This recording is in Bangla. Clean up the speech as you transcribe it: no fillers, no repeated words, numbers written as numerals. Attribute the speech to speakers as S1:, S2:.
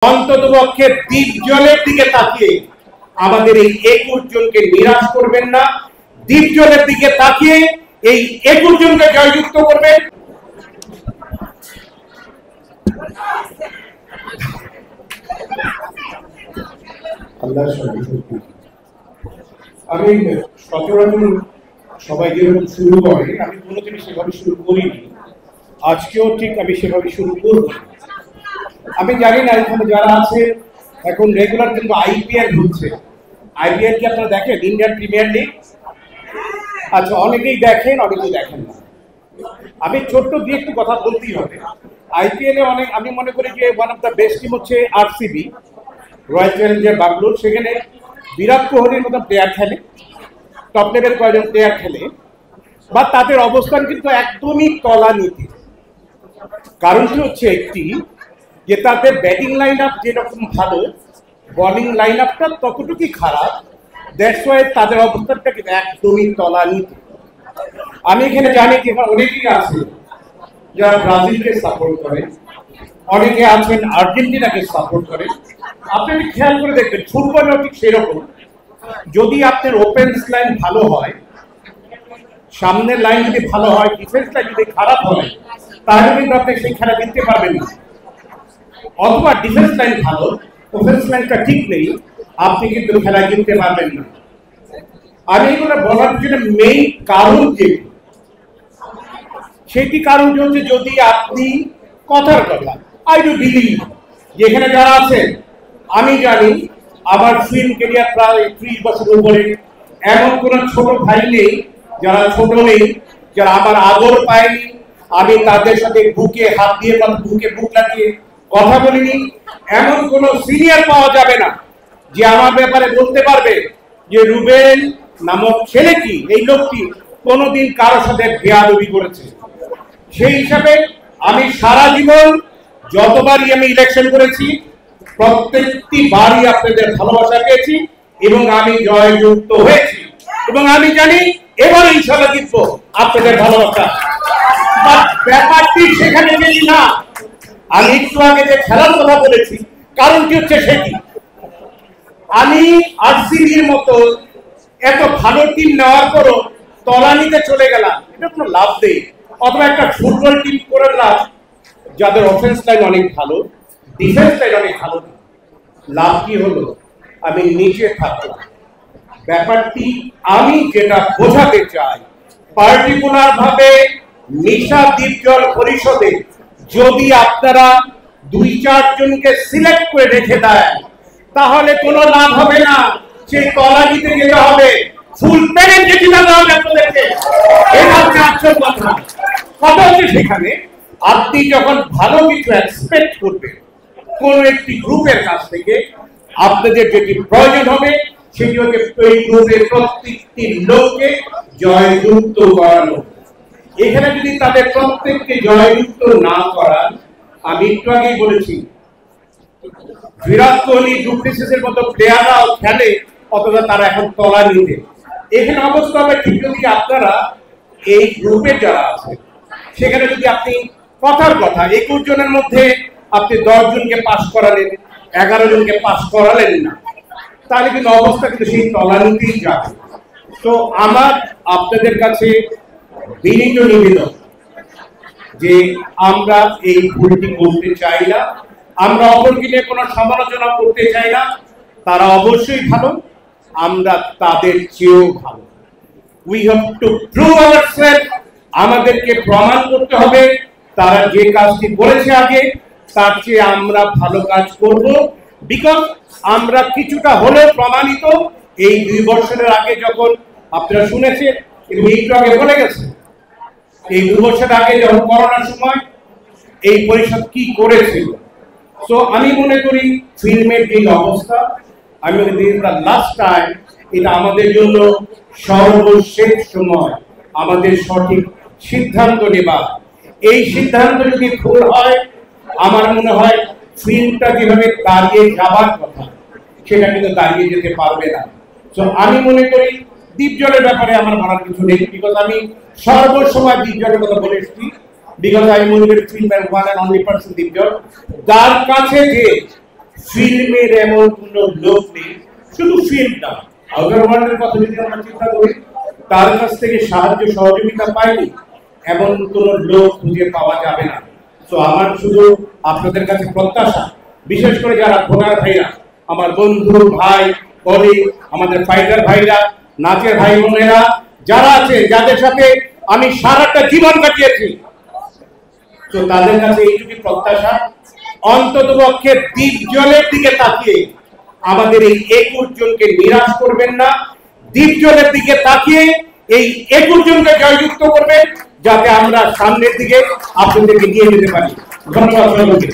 S1: অন্ততপক্ষে দ্বীপ জলের দিকে তাকিয়ে আমাদের এই 21 জনকে নিরাশ করবেন না। দ্বীপ জলের দিকে তাকিয়ে এই 21 জনকে জয়যুক্ত করবেন। আমি সচরাচর সবাই যেরকম শুরু করে আমি কোনোদিনই সেভাবে শুরু করিনি, আজকেও ঠিক আমি সেভাবে শুরু করব। আমি জানি না এখানে যারা আছে এখন রেগুলার কিন্তু আইপিএল হচ্ছে। আইপিএল কি আপনারা দেখেন? Indian premier league. আচ্ছা, অনেকেই দেখেন, অনেকেই দেখেন না। আমি ছোট্ট দিয়ে একটু কথা বলতেই হবে। আইপিএলে অনেক, আমি মনে করি যে one of the best team হচ্ছে আরসিবি, রয়্যাল চ্যালেঞ্জার ব্যাঙ্গালোর। সেখানে বিরাট কোহলির মতো প্লেয়ার খেলে, টপ লেভেল কয়েকজন প্লেয়ার খেলে, বা তাদের অবস্থান কিন্তু একদমই তলানিতে। কারণটি হচ্ছে একটি, যে তাদের ব্যাটিং লাইন আপ যেরকম ভালো, বোলিং লাইন আপটা ততটুকুই খারাপ। দ্যাটস ওয়াই তাদের অবস্থানটা কিন্তু একদমই তলানিতে। আমি এখানে জানি যে অনেকেই আছে যারা ব্রাজিলকে সাপোর্ট করে, অনেকে আছেন আর্জেন্টিনাকে সাপোর্ট করে। আপনি খেয়াল করে দেখবেন ফুটবলও ঠিক সেরকম। যদি আপনার ওপেন্স লাইন ভালো হয়, সামনের লাইন যদি ভালো হয়, ডিফেন্স লাইন যদি খারাপ হয়, তাহলে কিন্তু আপনি সেই খেলা জিততে পারবেন না। অথবা ডিফেন্স লাইন ভালো, ওফেন্স লাইনটা ঠিক নেই, আপনি কিন্তু খেলা জিততে পারবেন না। আর এইগুলো বলার জন্য মেইন কারণ যেটি, সেটি কারণ হচ্ছে যদি আপনি কথার কথা, আই ডু বিলিভ, যেখানে যারা আছেন, আমি জানি আমার ফিল্ম ক্যারিয়ার প্রায় 30 বছর উপরে, এমন কোন ছোট ভাই নেই যারা ছোট নেই, যারা আমার আদর পায়নি, আমি তাদের সাথে বুকে হাত দিয়ে বা বুকে বুক লাগিয়ে কথা বলিনি। এমন কোন সিনিয়র পাওয়া যাবে না যে আমার ব্যাপারে বলতে পারবে যে রুবেল নামক ছেলেটি, এই লোকটি কোনোদিন কারোর সাথে বেয়াদবি করেছে। সেই হিসাবে আমি সারা জীবন যতবারই আমি ইলেকশন করেছি, প্রত্যেকটি বারই আপনাদের ভালোবাসা পেয়েছি এবং আমি জয়যুক্ত হয়েছি। এবং আমি জানি এবার ইনশাআল্লাহ জিতবো আপনাদের ভালোবাসা। ব্যাপারটি সেখানে যদি না, আমি একটু আগে যে খেলার কথা বলেছি, কারণটি হচ্ছে সেটি, আমি আরসিবির মতো এত ভালো টিম নেওয়ার পরও তলানিতে চলে গেলাম, এটা কোনো লাভ নেই। অথবা একটা ফুটবল টিম করে লাভ, যাদের অফেন্স লাইন অনেক ভালো, ডিফেন্স লাইন অনেক ভালো, লাভ কি হলো? আমি নিচে থাকলাম। ব্যাপারটি আমি যেটা বোঝাতে চাই, পার্টিকুলার ভাবে নিশা দ্বীপজল পরিষদে যদি আপনারা 2-4 জনকে সিলেক্ট করে রেখে দেয়, তাহলে কোনো লাভ হবে না। সেই তলানিতে যেতে হবে, ফুল প্যানেল যেতে হবে আপনাদেরকে। এটা হচ্ছে আসল কথা। কথা হচ্ছে সেখানে আপনি যখন ভালো কিছু এক্সপেক্ট করবেন কোন একটি গ্রুপের কাছ থেকে, আপনাদের যেটি প্রয়োজন হবে সেটি হচ্ছে এই গ্রুপের প্রত্যেকটি লোককে জয়যুক্ত করানো। এখানে যদি তাদের প্রত্যেককে জয়যুক্ত না করান, আমি একটু আগেই বলেছি বিরাট কোহলি, ডুপ্লেসিসের মতো প্লেয়াররাও খেলে, অথচ তারা এখন তলানিতে। এখানে অবস্থা হবে ঠিক যদি আপনারা এই গ্রুপে যারা আছে সেখানে যদি আপনি কথার কথা 21 জনের মধ্যে আপনি 10 জনকে পাস করালেন, 11 জনকে পাস করালেন না, তাহলে কিন্তু অবস্থা কিন্তু সেই তলানিতেই যাবে। তো আমার আপনাদের কাছে বিনীত নিবেদন যে আমরা এই ভুলটি করতে চাই না, আমরা অপরকে নিয়ে কোনো সমালোচনা করতে চাই না। তারা অবশ্যই ভালো, আমরা তাদের চেয়েও ভালো। We have to prove ourself. আমাদেরকে প্রমাণ করতে হবে তারা যে কাজটি করেছে আগে, তার চেয়ে আমরা ভালো কাজ করব। বিকজ আমরা কিছুটা হলেও প্রমাণিত। এই 2 বছরের আগে যখন আপনারা শুনেছেন, একটু আগে বলে গেছে, এই 2 বছর আগে যখন করোনার সময় এই পরিষদ কি করেছিল। তো আমি মনে করি ফিল্মের এই অবস্থা, আমি মনে করি লাস্ট টাইম, এটা আমাদের জন্য সর্বশেষ সময় আমাদের সঠিক সিদ্ধান্ত নেবা। এই সিদ্ধান্ত যদি ভুল হয়, আমার মনে হয় ফিল্মটা যেভাবে দাঁড়িয়ে যাবার কথা সেটা কিন্তু দাঁড়িয়ে যেতে পারবে না। তো আমি মনে করি দ্বীপজলের ব্যাপারে আমার বলার কিছু নেই, বিকজ আমি সর্বসময় দ্বীপজলের কথা বলে এসেছি। বিকজ আমি মনে করি ফিল্মের one and only person Dipjal, যার কাছে যে ফিল্মের এমন কোন লোক নেই, শুধু ফিল্ম না, আউটার ওয়ার্ল্ডের কথা যদি আমরা চিন্তা করি, তার কাছ থেকে সাহায্য সহযোগিতা পাইনি এমন কোন লোক খুঁজে পাওয়া যাবে না। তো আমার শুধু আপনাদের কাছে প্রত্যাশা, বিশেষ করে যারা ভোটার ভাইরা, আমার বন্ধু ভাই কলিগ, আমাদের ফাইটার ভাইরা, নাচের ভাই বোনেরা যারা আছে, যাদের সাথে আমি সারাটা জীবন কাটিয়েছি, তো তাদের কাছে এইটুকু প্রত্যাশা, অন্ততপক্ষে দ্বীপ জলের দিকে তাকিয়ে আমাদের এই 21 জনকে নিরাশ করবেন না। দ্বীপ জলের দিকে তাকিয়ে এই 21 জনকে জয়যুক্ত করবেন, যাতে আমরা সামনের দিকে আপনাদেরকে নিয়ে যেতে পারি। ধন্যবাদ সকলকে।